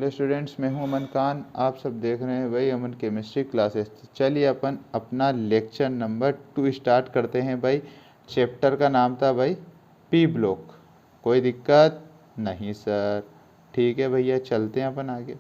Hello students, मैं हूं अमन खान। आप सब देख रहे हैं भाई अमन केमिस्ट्री क्लासेस। चलिए अपन अपना लेक्चर नंबर 2 स्टार्ट करते हैं भाई। चैप्टर का नाम था भाई पी ब्लॉक। कोई दिक्कत नहीं सर? ठीक है भैया, चलते हैं अपन आगे।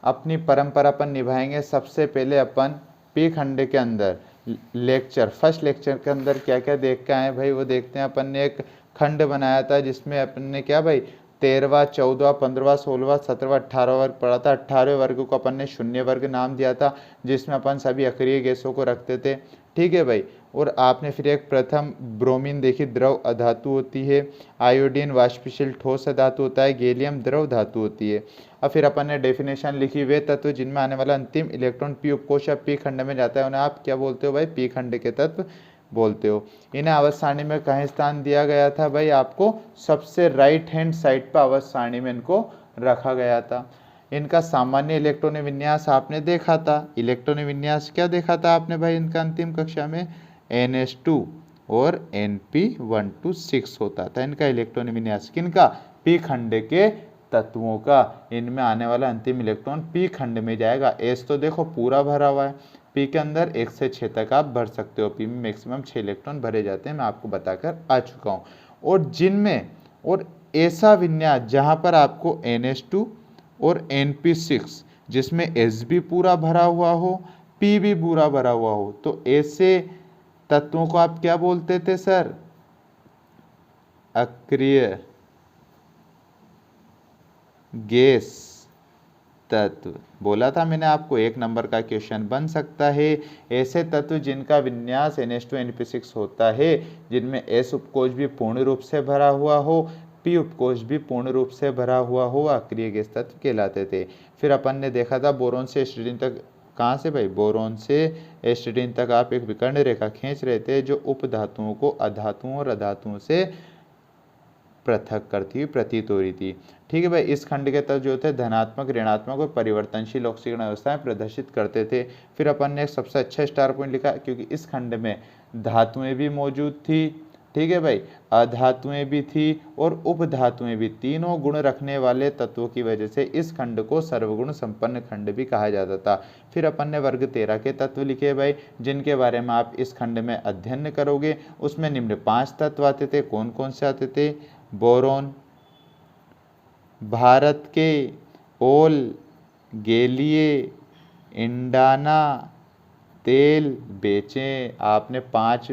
अपनी परंपरा अपन निभाएंगे। सबसे पहले अपन पी खंड के अंदर फर्स्ट लेक्चर के अंदर क्या क्या देख के आए भाई वो देखते हैं। अपन ने एक खंड बनाया था जिसमें अपन ने क्या भाई 13वां 14वां 15वां 16वां 17वां 18वां वर्ग पढ़ा था। 18वें वर्ग को अपन ने शून्य वर्ग नाम दिया था, जिसमें अपन सभी अक्रिय गैसों को रखते थे। ठीक है भाई। और आपने फिर एक प्रथम ब्रोमीन देखी, द्रव अधातु होती है। आयोडीन वाष्पशील ठोस धातु होता है। गैलियम द्रव धातु होती है। अब फिर अपन ने डेफिनेशन लिखी, वे तत्व जिनमें आने वाला अंतिम इलेक्ट्रॉन पी उपकोष या पी खंड में जाता है उन्हें आप क्या बोलते हो भाई? पी खंड के तत्व बोलते हो। इन्हें आवर्त सारणी में कहीं स्थान दिया गया था भाई? आपको सबसे राइट हैंड साइड पर आवर्त सारणी में इनको रखा गया था। इनका सामान्य इलेक्ट्रॉनिक विन्यास आपने देखा था। इलेक्ट्रॉनिक विन्यास क्या देखा था आपने भाई इनका अंतिम कक्षा में? NH2 और Np126 होता था इनका इलेक्ट्रॉनिक विन्यास। किनका? पी खंड के तत्वों का। इनमें आने वाला अंतिम इलेक्ट्रॉन पी खंड में जाएगा। एस तो देखो पूरा भरा हुआ है। पी के अंदर 1 से 6 तक आप भर सकते हो। पी में मैक्सिमम 6 इलेक्ट्रॉन भरे जाते हैं, मैं आपको बताकर आ चुका हूँ। और जिनमें और ऐसा विन्यास जहाँ पर आपको NH2 और Np6 जिसमें S भी पूरा भरा हुआ हो, P भी पूरा भरा हुआ हो, तो ऐसे तत्वों को आप क्या बोलते थे सर? अक्रिय गैस तत्व। बोला था मैंने आपको 1 नंबर का क्वेश्चन बन सकता है। ऐसे तत्व जिनका विन्यास NH2 Np6 होता है, जिनमें S उपकोष भी पूर्ण रूप से भरा हुआ हो, P उपकोष भी पूर्ण रूप से भरा हुआ हो, अक्रिय गैस तत्व कहलाते थे। फिर अपन ने देखा था बोरोन से एस्टिडीन तक। कहाँ से भाई? बोरोन से एस्टिडीन तक आप एक विकर्ण रेखा खींच रहे थे जो उप धातुओं को अधातुओं और अधातुओं से पृथक करती हुई प्रतीत हो रही थी। ठीक है भाई। इस खंड के तत्व जो थे धनात्मक, ऋणात्मक और परिवर्तनशील ऑक्सीकरण अवस्थाएं प्रदर्शित करते थे। फिर अपन ने एक सबसे अच्छा स्टार पॉइंट लिखा क्योंकि इस खंड में धातुएं भी मौजूद थी। ठीक है भाई। अधातुएं भी थी और उपधातुएं भी। तीनों गुण रखने वाले तत्वों की वजह से इस खंड को सर्वगुण संपन्न खंड भी कहा जाता था। फिर अपन ने वर्ग 13 के तत्व लिखे भाई, जिनके बारे में आप इस खंड में अध्ययन करोगे। उसमें निम्न 5 तत्व आते थे। कौन कौन से आते थे? बोरोन, भारत के ओल, गैलिय, इंडाना, तेल, बेचें। आपने 5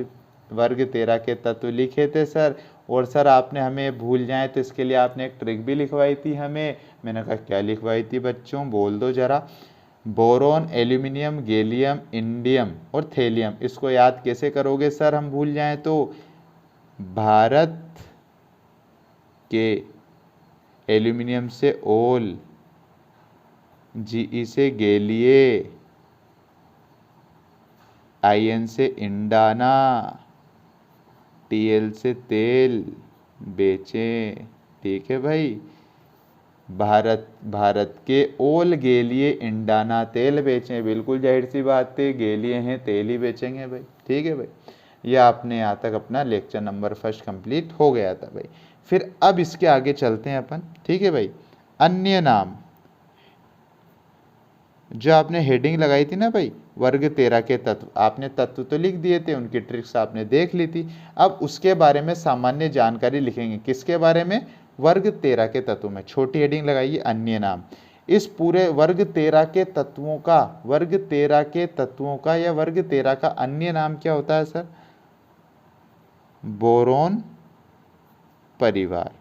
वर्ग 13 के तत्व लिखे थे सर। और सर आपने हमें भूल जाए तो इसके लिए आपने एक ट्रिक भी लिखवाई थी हमें। मैंने कहा क्या लिखवाई थी बच्चों? बोल दो जरा। बोरोन, एल्यूमिनियम, गैलियम, इंडियम और थेलियम। इसको याद कैसे करोगे सर हम भूल जाएं तो? भारत के एल्यूमिनियम से ओल, GE से गैलिय, IN से इंडाना, TL से तेल, बेचें। ठीक है भाई। भारत के ओल, गैलिय, इंडाना, तेल, बेचें। बिल्कुल जाहिर सी बात है, गैलिय हैं तेल ही बेचेंगे भाई। ठीक है भाई। यह आपने यहाँ तक अपना लेक्चर नंबर 1 कंप्लीट हो गया था भाई। फिर अब इसके आगे चलते हैं अपन। ठीक है भाई। अन्य नाम जो आपने हेडिंग लगाई थी ना भाई, वर्ग 13 के तत्व। आपने तत्व तो लिख दिए थे, उनकी ट्रिक्स आपने देख ली थी। अब उसके बारे में सामान्य जानकारी लिखेंगे। किसके बारे में? वर्ग 13 के तत्वों में। छोटी हेडिंग लगाइए अन्य नाम। इस पूरे वर्ग 13 के तत्वों का, वर्ग 13 के तत्वों का या वर्ग 13 का अन्य नाम क्या होता है सर? बोरोन परिवार।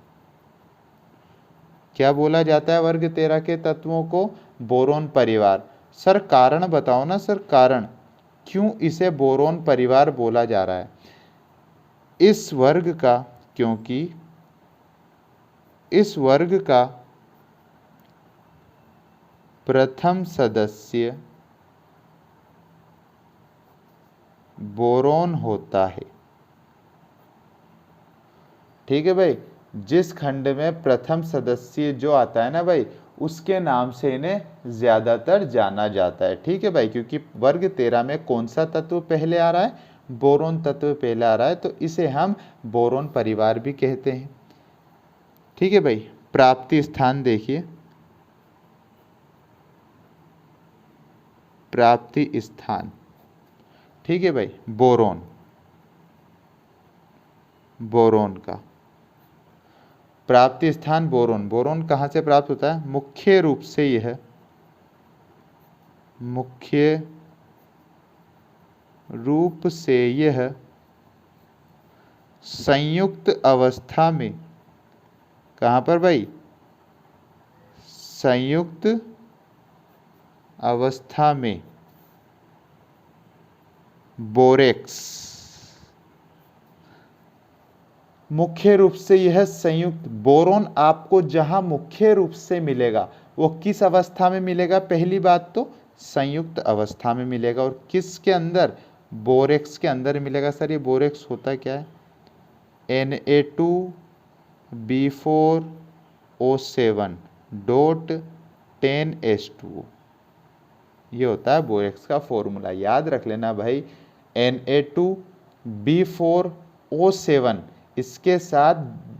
क्या बोला जाता है वर्ग 13 के तत्वों को? बोरोन परिवार। सर कारण बताओ ना सर, कारण क्यों इसे बोरोन परिवार बोला जा रहा है इस वर्ग का? क्योंकि इस वर्ग का प्रथम सदस्य बोरोन होता है। ठीक है भाई। जिस खंड में प्रथम सदस्य जो आता है ना भाई, उसके नाम से इन्हें ज्यादातर जाना जाता है। ठीक है भाई। क्योंकि वर्ग 13 में कौन सा तत्व पहले आ रहा है? बोरोन तत्व पहले आ रहा है, तो इसे हम बोरोन परिवार भी कहते हैं। ठीक है भाई। प्राप्ति स्थान देखिए, प्राप्ति स्थान, ठीक है भाई, बोरोन, बोरोन का प्राप्ति स्थान बोरोन। बोरोन कहाँ से प्राप्त होता है? मुख्य रूप से यह संयुक्त अवस्था में, कहाँ पर भाई? संयुक्त अवस्था में बोरेक्स, मुख्य रूप से यह संयुक्त बोरोन आपको जहां मुख्य रूप से मिलेगा वो किस अवस्था में मिलेगा? पहली बात तो संयुक्त अवस्था में मिलेगा, और किसके अंदर? बोरेक्स के अंदर मिलेगा। सर ये बोरेक्स होता क्या है? Na2B4O7.10H2O, ये होता है बोरेक्स का फॉर्मूला। याद रख लेना भाई, Na2B4O7, इसके साथ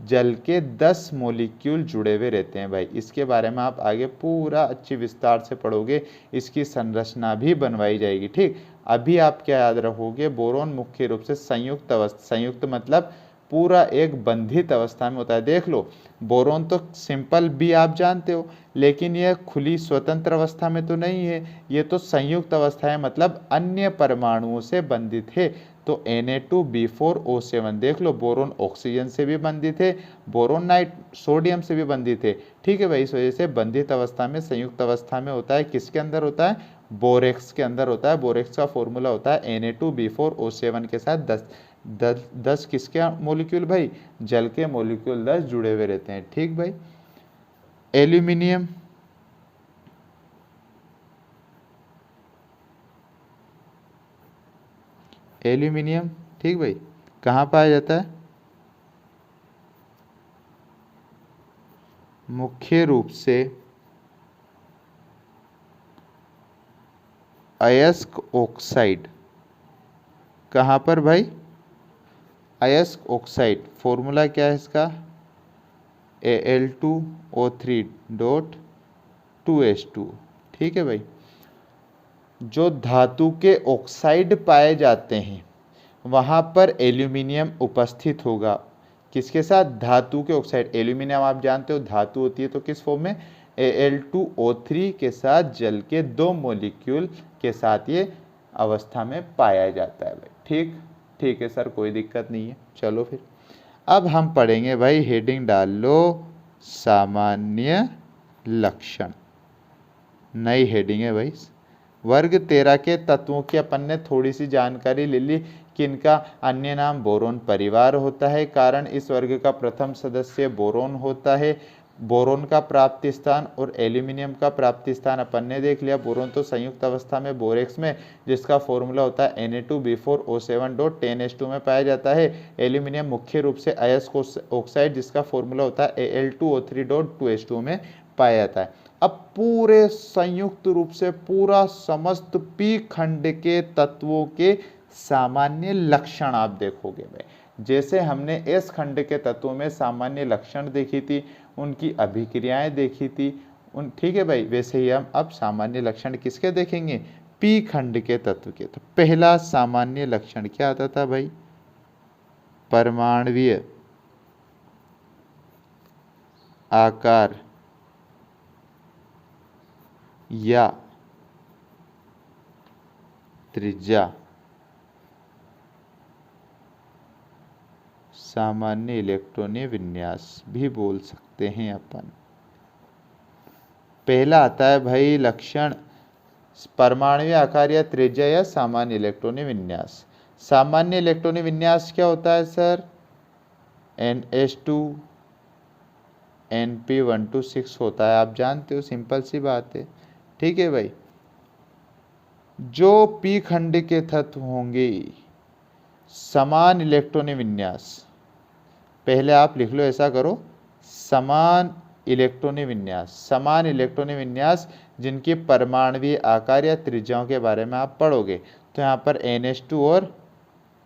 जल के 10 मॉलिक्यूल जुड़े हुए रहते हैं भाई। इसके बारे में आप आगे पूरा अच्छी विस्तार से पढ़ोगे, इसकी संरचना भी बनवाई जाएगी, ठीक। अभी आप क्या याद रखोगे? बोरोन मुख्य रूप से संयुक्त अवस्था, संयुक्त मतलब पूरा एक बंधित अवस्था में होता है। देख लो, बोरोन तो सिंपल बी आप जानते हो, लेकिन यह खुली स्वतंत्र अवस्था में तो नहीं है, ये तो संयुक्त अवस्था है, मतलब अन्य परमाणुओं से बंधित है। तो Na2B4O7 देख लो, बोरोन ऑक्सीजन से भी बंधित है, बोरोन नाइट सोडियम से भी बंधित है, ठीक है भाई। इस वजह से बंधित अवस्था में, संयुक्त अवस्था में होता है, किसके अंदर होता है? बोरेक्स के अंदर होता है। बोरेक्स का फॉर्मूला होता है Na2B4O7 के साथ 10 किसके मॉलिक्यूल भाई? जल के मॉलिक्यूल 10 जुड़े हुए रहते हैं, ठीक भाई। एल्यूमिनियम, एल्यूमिनियम, ठीक भाई, कहाँ पाया जाता है? मुख्य रूप से अयस्क ऑक्साइड, कहाँ पर भाई? अयस्क ऑक्साइड। फॉर्मूला क्या है इसका? Al2O3.2H2, ठीक है भाई। जो धातु के ऑक्साइड पाए जाते हैं वहां पर एल्यूमिनियम उपस्थित होगा। किसके साथ? धातु के ऑक्साइड। एल्यूमिनियम आप जानते हो धातु होती है, तो किस फॉर्म में? Al2O3 के साथ जल के 2 मॉलिक्यूल के साथ ये अवस्था में पाया जाता है भाई, ठीक। ठीक है सर, कोई दिक्कत नहीं है। चलो फिर अब हम पढ़ेंगे भाई, हेडिंग डाल लो सामान्य लक्षण, नई हेडिंग है भाई। वर्ग 13 के तत्वों की अपन ने थोड़ी सी जानकारी ले ली कि इनका अन्य नाम बोरोन परिवार होता है, कारण इस वर्ग का प्रथम सदस्य बोरोन होता है। बोरोन का प्राप्ति स्थान और एल्यूमिनियम का प्राप्ति स्थान अपन ने देख लिया। बोरोन तो संयुक्त अवस्था में बोरेक्स में, जिसका फॉर्मूला होता है Na2B4O7.10H2 में पाया जाता है। एल्यूमिनियम मुख्य रूप से अयस्क ऑक्साइड, जिसका फॉर्मूला होता है Al2O3.2H2 में पाया जाता है। अब पूरे संयुक्त रूप से पूरा समस्त पी खंड के तत्वों के सामान्य लक्षण आप देखोगे भाई। जैसे हमने एस खंड के तत्वों में सामान्य लक्षण देखी थी, उनकी अभिक्रियाएं देखी थी, ठीक है भाई, वैसे ही हम अब सामान्य लक्षण किसके देखेंगे? पी खंड के तत्व के। तो पहला सामान्य लक्षण क्या आता था भाई? परमाणुीय आकार या त्रिज्या, सामान्य इलेक्ट्रॉनीय विन्यास भी बोल सकते हैं अपन। पहला आता है भाई लक्षण परमाणुीय आकार या त्रिज्या या सामान्य इलेक्ट्रॉनीय विन्यास। सामान्य इलेक्ट्रॉनीय विन्यास क्या होता है सर? NH2 Np126 होता है, आप जानते हो, सिंपल सी बात है, ठीक है भाई। जो पी खंड के तत्व होंगे समान इलेक्ट्रॉनीय विन्यास, पहले आप लिख लो, ऐसा करो, समान इलेक्ट्रॉनीय विन्यास, समान इलेक्ट्रॉनीय विन्यास जिनके परमाणुीय आकार या त्रिज्याओं के बारे में आप पढ़ोगे। तो यहाँ पर NH2 और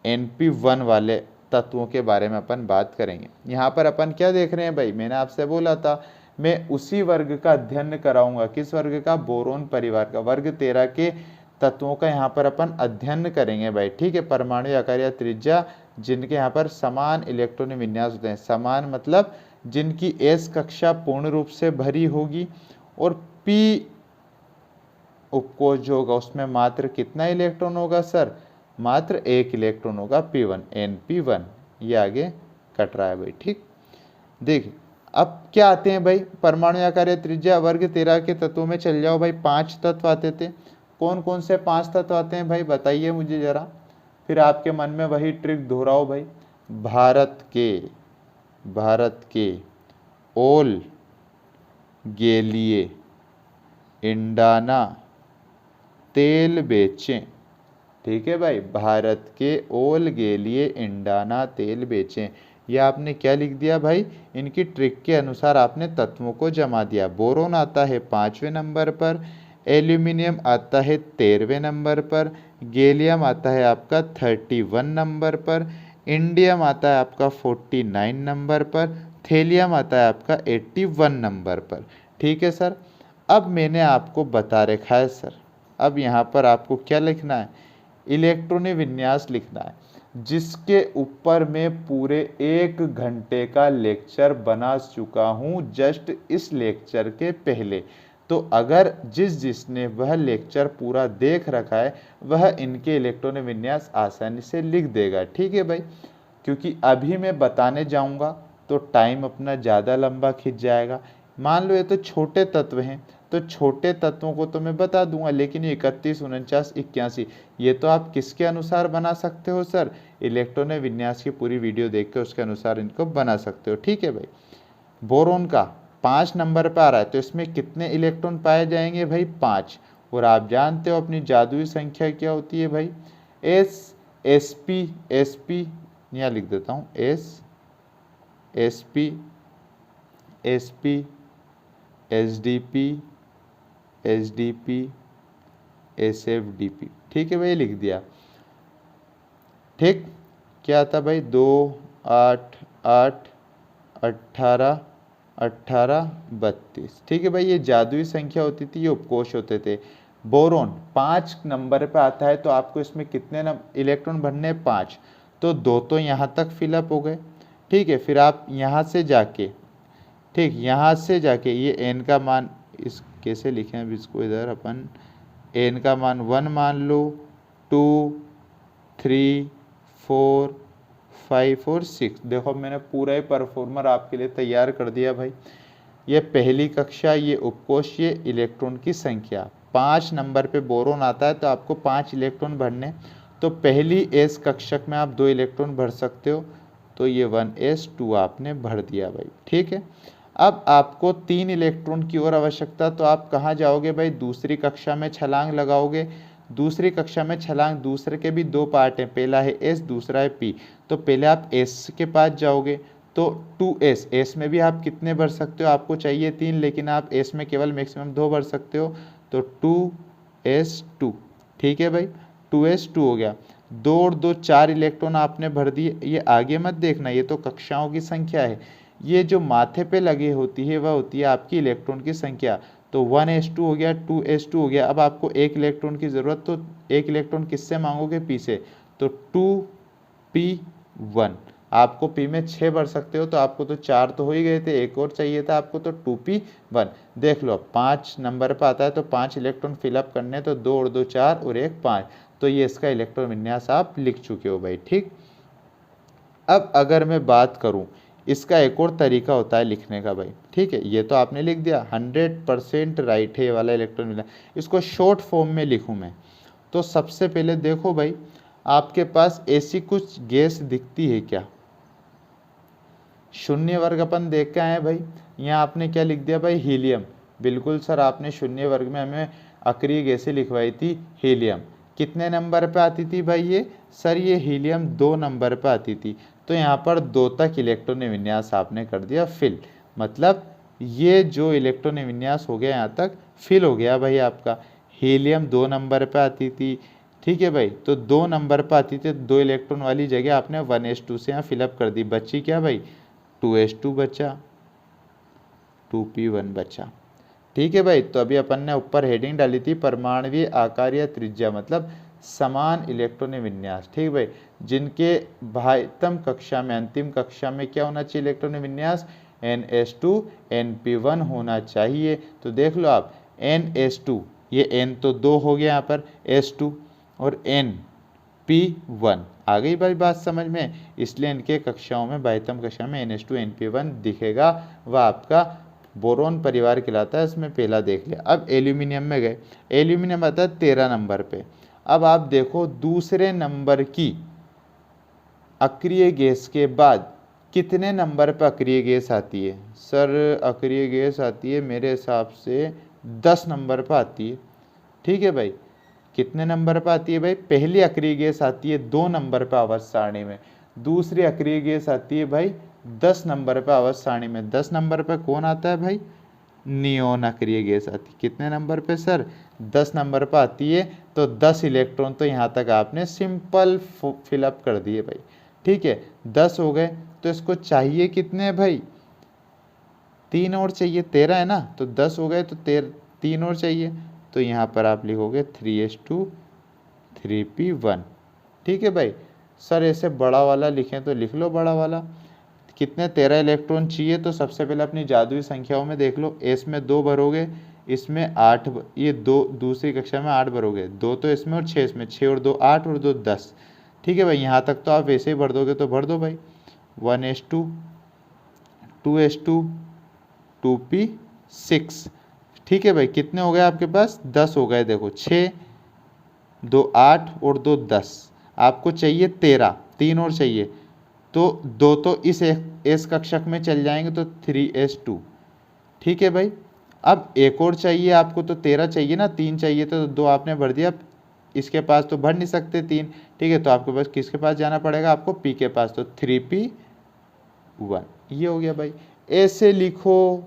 Np1 वाले तत्वों के बारे में अपन बात करेंगे। यहाँ पर अपन क्या देख रहे हैं भाई? मैंने आपसे बोला था मैं उसी वर्ग का अध्ययन कराऊंगा। किस वर्ग का? बोरोन परिवार का। वर्ग 13 के तत्वों का यहाँ पर अपन अध्ययन करेंगे भाई, ठीक है। परमाणु आकार या त्रिज्या जिनके यहाँ पर समान इलेक्ट्रॉनिक विन्यास होते हैं, समान मतलब जिनकी एस कक्षा पूर्ण रूप से भरी होगी, और पी उपकोष जो होगा उसमें मात्र कितना इलेक्ट्रॉन होगा सर, मात्र एक इलेक्ट्रॉन होगा, P1 Np1। ये आगे कट रहा है भाई, ठीक। देखिए अब क्या आते हैं भाई, परमाणु आकार या त्रिज्या वर्ग 13 के तत्वों में चल जाओ भाई। 5 तत्व आते थे, कौन कौन से 5 तत्व आते हैं भाई बताइए मुझे जरा, फिर आपके मन में वही ट्रिक दोहराओ भाई। भारत के ओल गैलीय इंडाना तेल बेचें, ठीक है भाई। भारत के ओल गैलीय इंडाना तेल बेचें, यह आपने क्या लिख दिया भाई, इनकी ट्रिक के अनुसार आपने तत्वों को जमा दिया। बोरोन आता है 5वें नंबर पर, एल्यूमिनियम आता है 13वें नंबर पर, गैलियम आता है आपका 31 नंबर पर, इंडियम आता है आपका 49 नंबर पर, थेलियम आता है आपका 81 नंबर पर, ठीक है सर। अब मैंने आपको बता रखा है सर, अब यहाँ पर आपको क्या लिखना है, इलेक्ट्रॉनिक विन्यास लिखना है, जिसके ऊपर मैं पूरे 1 घंटे का लेक्चर बना चुका हूँ जस्ट इस लेक्चर के पहले। तो अगर जिसने वह लेक्चर पूरा देख रखा है वह इनके इलेक्ट्रॉनिक विन्यास आसानी से लिख देगा, ठीक है भाई। क्योंकि अभी मैं बताने जाऊंगा तो टाइम अपना ज़्यादा लंबा खिंच जाएगा। मान लो ये तो छोटे तत्व हैं, तो छोटे तत्वों को तो मैं बता दूंगा, लेकिन ये 31, 49, 81 ये तो आप किसके अनुसार बना सकते हो सर, इलेक्ट्रॉनिक विन्यास की पूरी वीडियो देख के उसके अनुसार इनको बना सकते हो, ठीक है भाई। बोरोन का 5 नंबर पर आ रहा है, तो इसमें कितने इलेक्ट्रॉन पाए जाएंगे भाई, 5। और आप जानते हो अपनी जादुई संख्या क्या होती है भाई, sp यहाँ लिख देता हूँ, sp sdp sfdp, ठीक है भाई, लिख दिया, ठीक। क्या था भाई, 2 8 8 18 18 32, ठीक है भाई। ये जादुई संख्या होती थी, ये उपकोष होते थे। बोरोन 5 नंबर पे आता है, तो आपको इसमें कितने इलेक्ट्रॉन भरने, 5। तो 2 तो यहाँ तक फिलअप हो गए, ठीक है। फिर आप यहाँ से जाके, ठीक, यहाँ से जाके ये n का मान, इस कैसे लिखें अब इसको, इधर अपन n का मान 1 मान लो, 2 3 4 5 और 6। देखो मैंने पूरा ही परफॉर्मर आपके लिए तैयार कर दिया भाई। ये पहली कक्षा, ये उपकोष, ये इलेक्ट्रॉन की संख्या। 5 नंबर पे बोरोन आता है, तो आपको 5 इलेक्ट्रॉन भरने, तो पहली एस कक्षक में आप 2 इलेक्ट्रॉन भर सकते हो, तो ये 1s2 आपने भर दिया भाई, ठीक है। अब आपको 3 इलेक्ट्रॉन की और आवश्यकता, तो आप कहाँ जाओगे भाई, दूसरी कक्षा में छलांग लगाओगे। दूसरी कक्षा में छलांग, दूसरे के भी 2 पार्ट हैं, पहला है s, दूसरा है p। तो पहले आप s के पास जाओगे, तो 2s, s में भी आप कितने भर सकते हो, आपको चाहिए 3, लेकिन आप s में केवल मैक्सिमम 2 भर सकते हो, तो 2s2, ठीक है भाई, 2s2 हो गया। 2 और 2 4 इलेक्ट्रॉन आपने भर दिए। ये आगे मत देखना, ये तो कक्षाओं की संख्या है, ये जो माथे पे लगी होती है वह होती है आपकी इलेक्ट्रॉन की संख्या। तो 1s2 हो गया, 2s2 हो गया। अब आपको 1 इलेक्ट्रॉन की ज़रूरत, तो 1 इलेक्ट्रॉन किससे मांगोगे, p से, तो 2p1। आपको p में 6 भर सकते हो, तो आपको तो 4 तो हो ही गए थे, एक और चाहिए था आपको, तो 2p1। देख लो 5 नंबर पर आता है, तो 5 इलेक्ट्रॉन फिलअप करने, तो 2 और 2 4 और 1 5। तो ये इसका इलेक्ट्रॉन विन्यास आप लिख चुके हो भाई, ठीक। अब अगर मैं बात करूं, इसका एक और तरीका होता है लिखने का भाई, ठीक है। ये तो आपने लिख दिया, 100% राइट है ये वाला इलेक्ट्रॉन मिला। इसको शॉर्ट फॉर्म में लिखूं मैं, तो सबसे पहले देखो भाई, आपके पास ऐसी कुछ गैस दिखती है क्या, शून्य वर्ग अपन देख के आए हैं भाई। यहाँ आपने क्या लिख दिया भाई, हीलियम। बिल्कुल सर, आपने शून्य वर्ग में हमें अक्रिय गैसें लिखवाई थी, हीलियम। कितने नंबर पे आती थी भाई ये, सर ये हीलियम 2 नंबर पे आती थी। तो यहाँ पर 2 तक इलेक्ट्रॉन विन्यास आपने कर दिया फिल, मतलब ये जो इलेक्ट्रॉन विन्यास हो गया यहाँ तक फिल हो गया भाई आपका। हीलियम 2 नंबर पे आती थी, ठीक है भाई, तो 2 नंबर पे आती थी, 2 इलेक्ट्रॉन वाली जगह आपने 1s2 से यहाँ फिलअप कर दी। बची क्या भाई, 2s2 बचा, 2p1 बचा। ठीक है भाई। तो अभी अपन ने ऊपर हेडिंग डाली थी परमाणुवीय आकार या त्रिज्या मतलब समान इलेक्ट्रॉनिक विन्यास। ठीक भाई, जिनके बाह्यतम कक्षा में अंतिम कक्षा में क्या होना चाहिए इलेक्ट्रॉनिक विन्यास, NS2 NP1 होना चाहिए। तो देख लो आप NS2, ये N तो 2 हो गया यहाँ पर, S2 और NP1 आ गई भाई बात समझ में। इसलिए इनके कक्षाओं में बाह्यतम कक्षा में NS2 NP1 दिखेगा, वह आपका बोरोन परिवार कहलाता है। इसमें पहला देख लिया। अब एल्यूमिनियम में गए, एल्यूमिनियम आता है 13 नंबर पे। अब आप देखो दूसरे नंबर की अक्रिय गैस के बाद कितने नंबर पर अक्रिय गैस आती है। सर अक्रिय गैस आती है मेरे हिसाब से 10 नंबर पर आती है। ठीक है भाई, कितने नंबर पर आती है भाई, पहली अक्रिय गैस आती है 2 नंबर पर आवर्त सारणी में, दूसरी अक्रिय गैस आती है भाई 10 नंबर पर आवर्त सारणी में। 10 नंबर पर कौन आता है भाई, नियोन अक्रिय गैस आती है। कितने नंबर पे सर, 10 नंबर पर आती है। तो 10 इलेक्ट्रॉन तो यहाँ तक आपने सिंपल फिलअप कर दिए भाई। ठीक है, 10 हो गए। तो इसको चाहिए कितने भाई, 3 और चाहिए, 13 है ना। तो 10 हो गए तो 3 और चाहिए। तो यहाँ पर आप लिखोगे 3s2 3p1। ठीक है भाई। सर ऐसे बड़ा वाला लिखें तो लिख लो बड़ा वाला। कितने 13 इलेक्ट्रॉन चाहिए। तो सबसे पहले अपनी जादुई संख्याओं में देख लो, एस में 2 भरोगे, इसमें 8, ये 2 दूसरी कक्षा में 8 भरोगे, 2 तो इसमें और 6 इसमें, 6 और 2 8 और 2 10। ठीक है भाई, यहाँ तक तो आप वैसे ही भर दोगे तो भर दो भाई। 1s2 2s2 2p6। ठीक है भाई, कितने हो गए आपके पास, 10 हो गए। देखो 6 2 8 और 2 10, आपको चाहिए 13, 3 और चाहिए। तो 2 तो इस एस कक्षक में चल जाएंगे तो 3s2। ठीक है भाई, अब एक और चाहिए आपको, तो 13 चाहिए ना, 3 चाहिए तो 2 आपने भर दिया। इसके पास तो भर नहीं सकते 3। ठीक है, तो आपके पास किसके पास जाना पड़ेगा, आपको P के पास, तो 3p1। ये हो गया भाई। ऐसे लिखो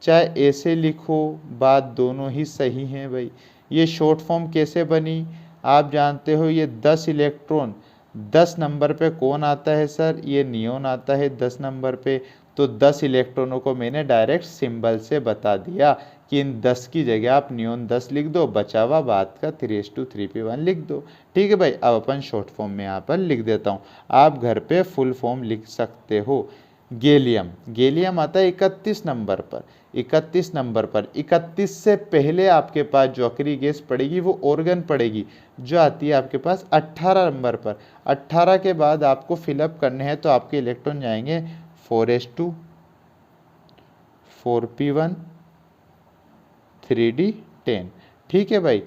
चाहे ऐसे लिखो, बात दोनों ही सही हैं भाई। ये शॉर्ट फॉर्म कैसे बनी, आप जानते हो। ये 10 इलेक्ट्रॉन 10 नंबर पे कौन आता है सर, ये नियोन आता है 10 नंबर पे। तो 10 इलेक्ट्रॉनों को मैंने डायरेक्ट सिंबल से बता दिया कि इन 10 की जगह आप नियोन 10 लिख दो, बचा हुआ बात का 3s2 3p1 लिख दो। ठीक है भाई, अब अपन शॉर्ट फॉर्म में यहाँ पर लिख देता हूँ, आप घर पे फुल फॉर्म लिख सकते हो। गैलियम, गैलियम आता है 31 नंबर पर। 31 नंबर पर 31 से पहले आपके पास जो अक्रिय गैस पड़ेगी वो ऑर्गन पड़ेगी, जो आती है आपके पास 18 नंबर पर। 18 के बाद आपको फिलअप करने हैं, तो आपके इलेक्ट्रॉन जाएंगे 4s2 4p1 3d10। ठीक है भाई,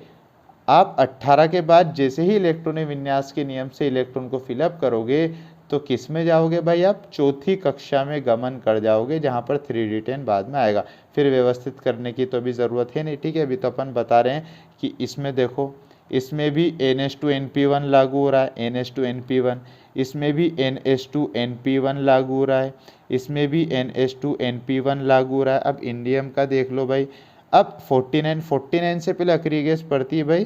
आप 18 के बाद जैसे ही इलेक्ट्रॉनिक विन्यास के नियम से इलेक्ट्रॉन को फिलअप करोगे तो किस में जाओगे भाई, आप चौथी कक्षा में गमन कर जाओगे, जहां पर 3d10 बाद में आएगा। फिर व्यवस्थित करने की तो अभी ज़रूरत है नहीं। ठीक है, अभी तो अपन बता रहे हैं कि इसमें देखो, इसमें भी NS2 NP1 लागू हो रहा है, NS2 NP1। इसमें भी NS2 NP1 लागू हो रहा है, इसमें भी NS2 NP1 लागू हो रहा है। अब इंडियम का देख लो भाई। अब 49 से पहले अक्रिय गैस पड़ती है भाई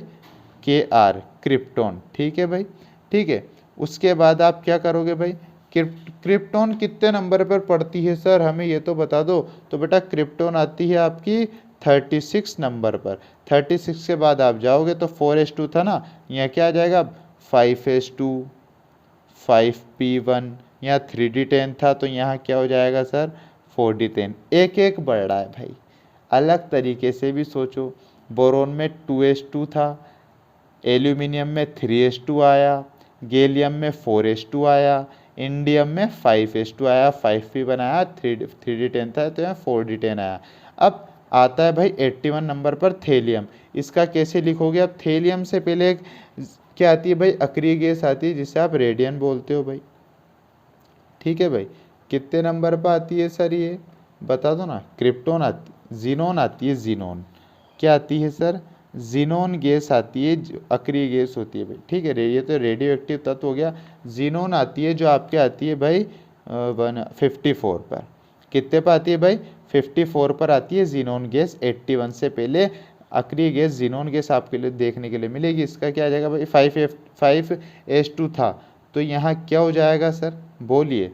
Kr, क्रिप्टॉन। ठीक है भाई, ठीक है। उसके बाद आप क्या करोगे भाई, क्रिप्टॉन कितने नंबर पर पड़ती है सर, हमें ये तो बता दो। तो बेटा क्रिप्टॉन आती है आपकी 36 नंबर पर। 36 के बाद आप जाओगे तो 4s2 था ना, यहाँ क्या आ जाएगा 5s2 5p1, यहाँ 3d10 था तो यहाँ क्या हो जाएगा सर 4d10। एक एक बढ़ रहा है भाई, अलग तरीके से भी सोचो। बोरोन में 2s2 था, एल्यूमिनियम में 3s2 आया, गैलियम में 4s2 आया, इंडियम में 5s2 आया, 5p बनाया, 3d10 था तो यहाँ 4d10 आया। अब आता है भाई 81 नंबर पर थेलियम। इसका कैसे लिखोगे आप, थेलियम से पहले एक क्या आती है भाई, अक्रिय गैस आती है जिसे आप रेडियन बोलते हो भाई। ठीक है भाई, कितने नंबर पर आती है सर, ये बता दो ना। क्रिप्टॉन आती, जीनोन आती है, जीनोन क्या आती है सर, जीनोन गैस आती है, जो अक्रिय गैस होती है भाई। ठीक है, ये तो रेडियो एक्टिव तत्व हो गया। जीनोन आती है जो आपके आती है भाई 54 पर। कितने पर आती है भाई, 54 पर आती है जीनोन गैस। 81 से पहले अक्रिय गैस जीनोन गैस आपके लिए देखने के लिए मिलेगी। इसका क्या आ जाएगा भाई, 5s2 था तो यहाँ क्या हो जाएगा सर, बोलिए।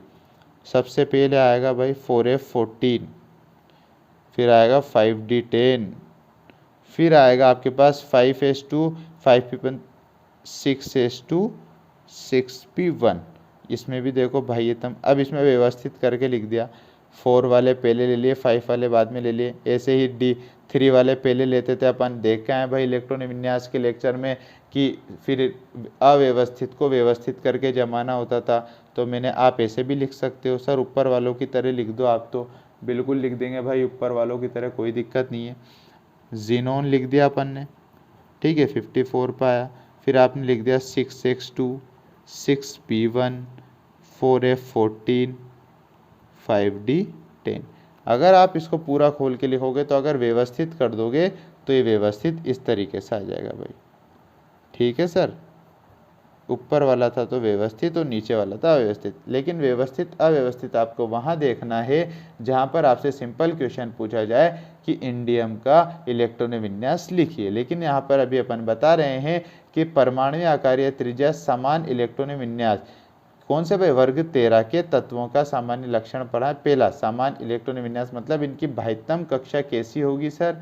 सबसे पहले आएगा भाई 4f14, फिर आएगा 5D10, फिर आएगा आपके पास 5s2, 5p1, 6s2, 6p1। इसमें भी देखो भाई तुम, अब इसमें व्यवस्थित करके लिख दिया, 4 वाले पहले ले लिए, 5 वाले बाद में ले लिए। ऐसे ही D3 वाले पहले लेते थे अपन, देख के आए भाई इलेक्ट्रॉन विन्यास के लेक्चर में कि फिर अव्यवस्थित को व्यवस्थित करके जमाना होता था। तो मैंने, आप ऐसे भी लिख सकते हो सर, ऊपर वालों की तरह लिख दो आप, तो बिल्कुल लिख देंगे भाई ऊपर वालों की तरह, कोई दिक्कत नहीं है। जीनोन लिख दिया अपन ने, ठीक है, 54 पाया। फिर आपने लिख दिया 6x2, 6p1, 4f14, 5d10। अगर आप इसको पूरा खोल के लिखोगे तो अगर व्यवस्थित कर दोगे तो ये व्यवस्थित इस तरीके से आ जाएगा भाई, ठीक है सर। ऊपर वाला था तो व्यवस्थित और नीचे वाला था अव्यवस्थित, लेकिन व्यवस्थित अव्यवस्थित आपको वहाँ देखना है जहाँ पर आपसे सिंपल क्वेश्चन पूछा जाए कि इंडियम का इलेक्ट्रॉन विन्यास लिखिए। लेकिन यहाँ पर अभी अपन बता रहे हैं कि परमाणु आकार या त्रिज्या समान इलेक्ट्रॉन विन्यास, कौन से भाई, वर्ग 13 के तत्वों का सामान्य लक्षण पढ़ा है। पहला, समान इलेक्ट्रॉन विन्यास मतलब इनकी बाह्यतम कक्षा कैसी होगी सर,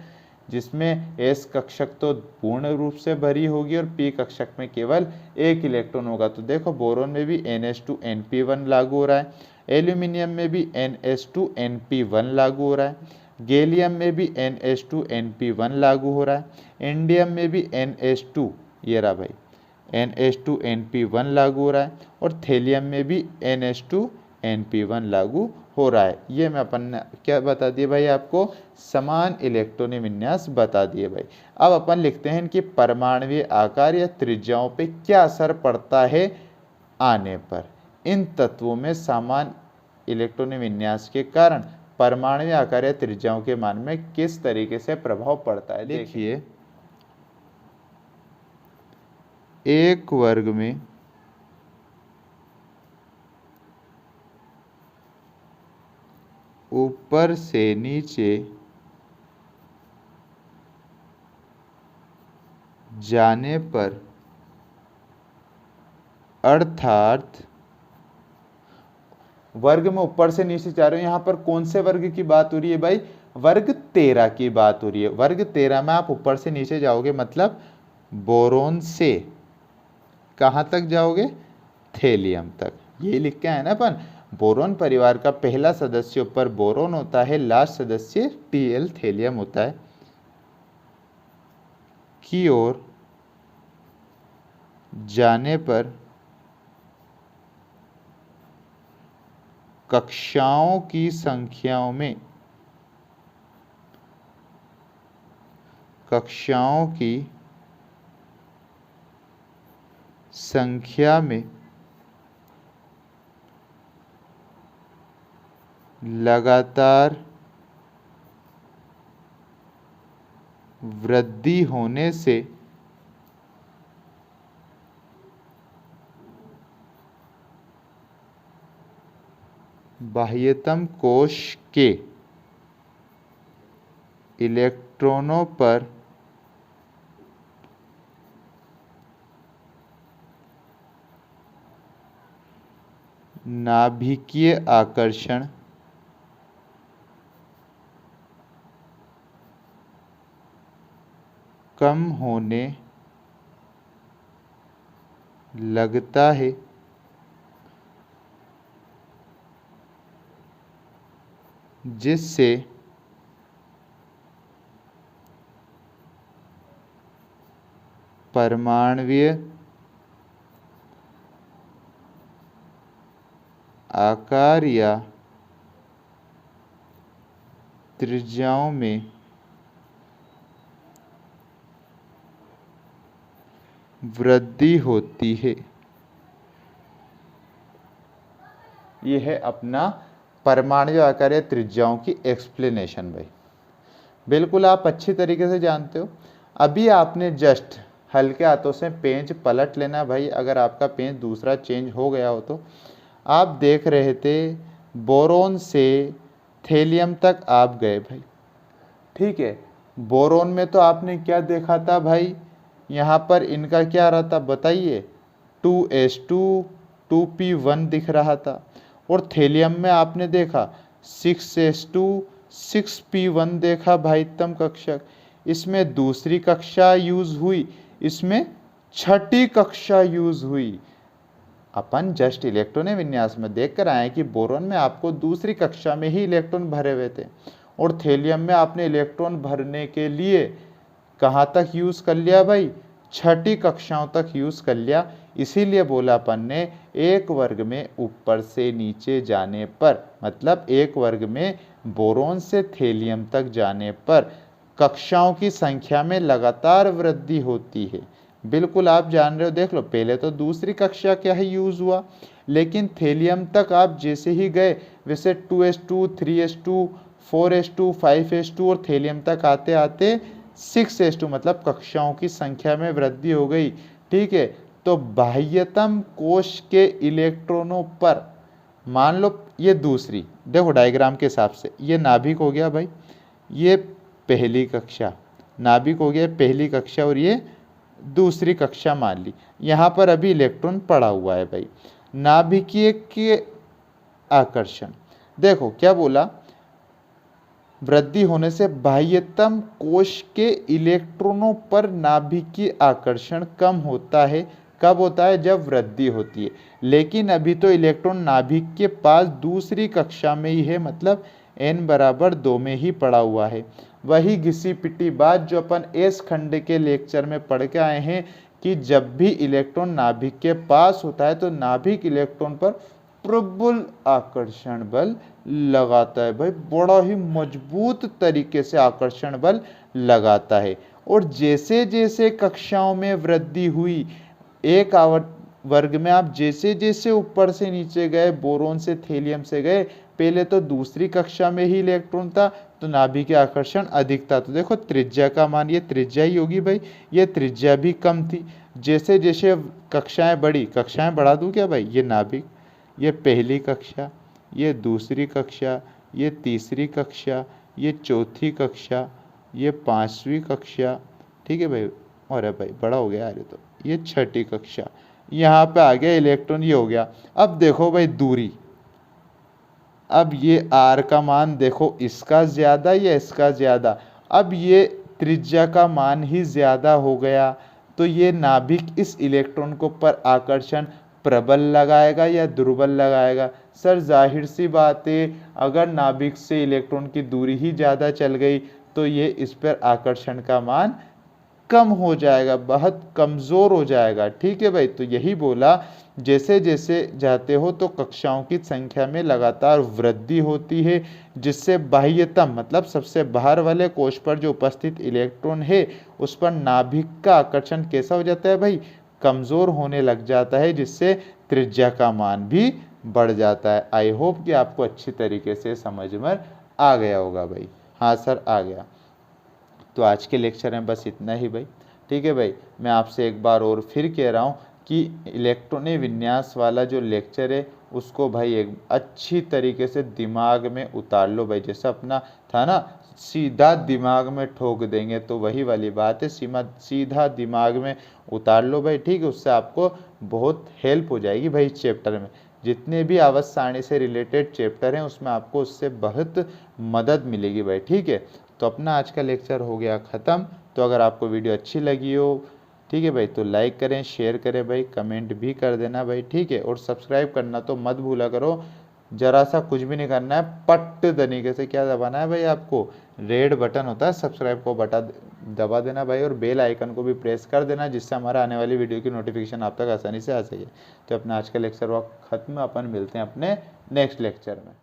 जिसमें S कक्षक तो पूर्ण रूप से भरी होगी और P कक्षक में केवल एक इलेक्ट्रॉन होगा। तो देखो बोरोन में भी NH2NP1 लागू हो रहा है, एल्यूमिनियम में भी NH2NP1 लागू हो रहा है, गैलियम में भी NH2NP1 लागू हो रहा है, इंडियम में भी NH2, ये रहा भाई, NH2NP1 लागू हो रहा है, और थेलियम में भी NH2NP1 लागू हो रहा है। ये मैं अपन ने क्या बता दिए भाई आपको, समान इलेक्ट्रॉनिक विन्यास बता दिए भाई। अब अपन लिखते हैं इनकी परमाणुीय आकार या त्रिज्याओं पे क्या असर पड़ता है आने पर। इन तत्वों में समान इलेक्ट्रॉनिक विन्यास के कारण परमाणुीय आकार या त्रिज्याओं के मान में किस तरीके से प्रभाव पड़ता है। देखिए, एक वर्ग में ऊपर से नीचे जाने पर, अर्थात वर्ग में ऊपर से नीचे जा रहे हो, यहां पर कौन से वर्ग की बात हो रही है भाई, वर्ग 13 की बात हो रही है। वर्ग 13 में आप ऊपर से नीचे जाओगे मतलब बोरोन से कहां तक जाओगे, थेलियम तक। यही लिख के आए ना अपन, बोरोन परिवार का पहला सदस्य ऊपर बोरोन होता है, लास्ट सदस्य Tl थेलियम होता है, की ओर जाने पर कक्षाओं की संख्या में लगातार वृद्धि होने से बाह्यतम कोश के इलेक्ट्रॉनों पर नाभिकीय आकर्षण कम होने लगता है, जिससे परमाणुीय आकार या त्रिज्याओं में वृद्धि होती है। यह है अपना परमाणु आकार या त्रिज्याओं की एक्सप्लेनेशन भाई। बिल्कुल आप अच्छी तरीके से जानते हो। अभी आपने जस्ट हल्के हाथों से पेज पलट लेना भाई, अगर आपका पेज दूसरा चेंज हो गया हो तो। आप देख रहे थे बोरोन से थेलियम तक आप गए भाई, ठीक है। बोरोन में तो आपने क्या देखा था भाई, यहाँ पर इनका क्या रहा था बताइए, 2s2 2p1 दिख रहा था। और थेलियम में आपने देखा 6s2 6p1 देखा भाईतम कक्षक, इसमें दूसरी कक्षा यूज हुई, इसमें छठी कक्षा यूज हुई। अपन जस्ट इलेक्ट्रॉन विन्यास में देख कर आए कि बोरॉन में आपको दूसरी कक्षा में ही इलेक्ट्रॉन भरे हुए थे और थेलियम में आपने इलेक्ट्रॉन भरने के लिए कहाँ तक यूज कर लिया भाई, छठी कक्षाओं तक यूज कर लिया। इसीलिए बोला अपन ने एक वर्ग में ऊपर से नीचे जाने पर, मतलब एक वर्ग में बोरॉन से थेलियम तक जाने पर कक्षाओं की संख्या में लगातार वृद्धि होती है। बिल्कुल आप जान रहे हो, देख लो पहले तो दूसरी कक्षा क्या है यूज हुआ, लेकिन थेलियम तक आप जैसे ही गए वैसे 2s2, 3s2, 4s2, 5s2 और थेलियम तक आते आते 6s2 मतलब कक्षाओं की संख्या में वृद्धि हो गई। ठीक है, तो बाह्यतम कोश के इलेक्ट्रॉनों पर मान लो ये दूसरी, देखो डायग्राम के हिसाब से ये नाभिक हो गया भाई, ये पहली कक्षा, नाभिक हो गया पहली कक्षा और ये दूसरी कक्षा मान ली। यहाँ पर अभी इलेक्ट्रॉन पड़ा हुआ है भाई। नाभिकीय के आकर्षण, देखो क्या बोला, वृद्धि होने से बाह्यतम कोश के इलेक्ट्रॉनों पर नाभिकीय आकर्षण कम होता है। कब होता है, जब वृद्धि होती है। लेकिन अभी तो इलेक्ट्रॉन नाभिक के पास दूसरी कक्षा में ही है, मतलब n बराबर 2 में ही पड़ा हुआ है। वही घिसी पिटी बात जो अपन एस खंड के लेक्चर में पढ़ के आए हैं कि जब भी इलेक्ट्रॉन नाभिक के पास होता है तो नाभिक इलेक्ट्रॉन पर प्रबल आकर्षण बल लगाता है भाई, बड़ा ही मजबूत तरीके से आकर्षण बल लगाता है। और जैसे जैसे कक्षाओं में वृद्धि हुई, एक आवर्त वर्ग में आप जैसे जैसे ऊपर से नीचे गए, बोरॉन से थेलियम से गए, पहले तो दूसरी कक्षा में ही इलेक्ट्रॉन था तो नाभिकीय आकर्षण अधिक था। तो देखो त्रिज्या का मान, ये त्रिज्या ही होगी भाई, ये त्रिज्या भी कम थी। जैसे जैसे कक्षाएं बढ़ी, कक्षाएं बढ़ा दूं क्या भाई, ये नाभिक, ये पहली कक्षा, ये दूसरी कक्षा, ये तीसरी कक्षा, ये चौथी कक्षा, ये पांचवी कक्षा। ठीक है भाई, और भाई बड़ा हो गया यार, तो ये छठी कक्षा, यहाँ पे आ गया इलेक्ट्रॉन, ये हो गया। अब देखो भाई दूरी, अब ये r का मान देखो इसका ज्यादा या इसका ज्यादा, अब ये त्रिज्या का मान ही ज्यादा हो गया, तो ये नाभिक इस इलेक्ट्रॉन को पर आकर्षण प्रबल लगाएगा या दुर्बल लगाएगा। सर जाहिर सी बात है, अगर नाभिक से इलेक्ट्रॉन की दूरी ही ज़्यादा चल गई तो ये इस पर आकर्षण का मान कम हो जाएगा, बहुत कमज़ोर हो जाएगा। ठीक है भाई, तो यही बोला जैसे जैसे जाते हो तो कक्षाओं की संख्या में लगातार वृद्धि होती है, जिससे बाह्यतम मतलब सबसे बाहर वाले कोश पर जो उपस्थित इलेक्ट्रॉन है उस पर नाभिक का आकर्षण कैसा हो जाता है भाई, कमज़ोर होने लग जाता है, जिससे त्रिज्या का मान भी बढ़ जाता है। आई होप कि आपको अच्छी तरीके से समझ में आ गया होगा भाई। हाँ सर आ गया। तो आज के लेक्चर में बस इतना ही भाई। ठीक है भाई, मैं आपसे एक बार और फिर कह रहा हूँ कि इलेक्ट्रॉनिक विन्यास वाला जो लेक्चर है उसको भाई एक अच्छी तरीके से दिमाग में उतार लो भाई। जैसा अपना था ना, सीधा दिमाग में ठोक देंगे, तो वही वाली बात है, सीधा दिमाग में उतार लो भाई। ठीक है, उससे आपको बहुत हेल्प हो जाएगी भाई। चैप्टर में जितने भी आवर्त सारणी से रिलेटेड चैप्टर हैं उसमें आपको उससे बहुत मदद मिलेगी भाई। ठीक है, तो अपना आज का लेक्चर हो गया ख़त्म। तो अगर आपको वीडियो अच्छी लगी हो, ठीक है भाई, तो लाइक करें, शेयर करें भाई, कमेंट भी कर देना भाई। ठीक है, और सब्सक्राइब करना तो मत भूला करो, जरा सा कुछ भी नहीं करना है, पट तरीके से क्या दबाना है भाई, आपको रेड बटन होता है सब्सक्राइब को दबा देना भाई, और बेल आइकन को भी प्रेस कर देना, जिससे हमारा आने वाली वीडियो की नोटिफिकेशन आप तक आसानी से आ सके। तो अपना आज का लेक्चर वक्त खत्म, अपन मिलते हैं अपने नेक्स्ट लेक्चर में।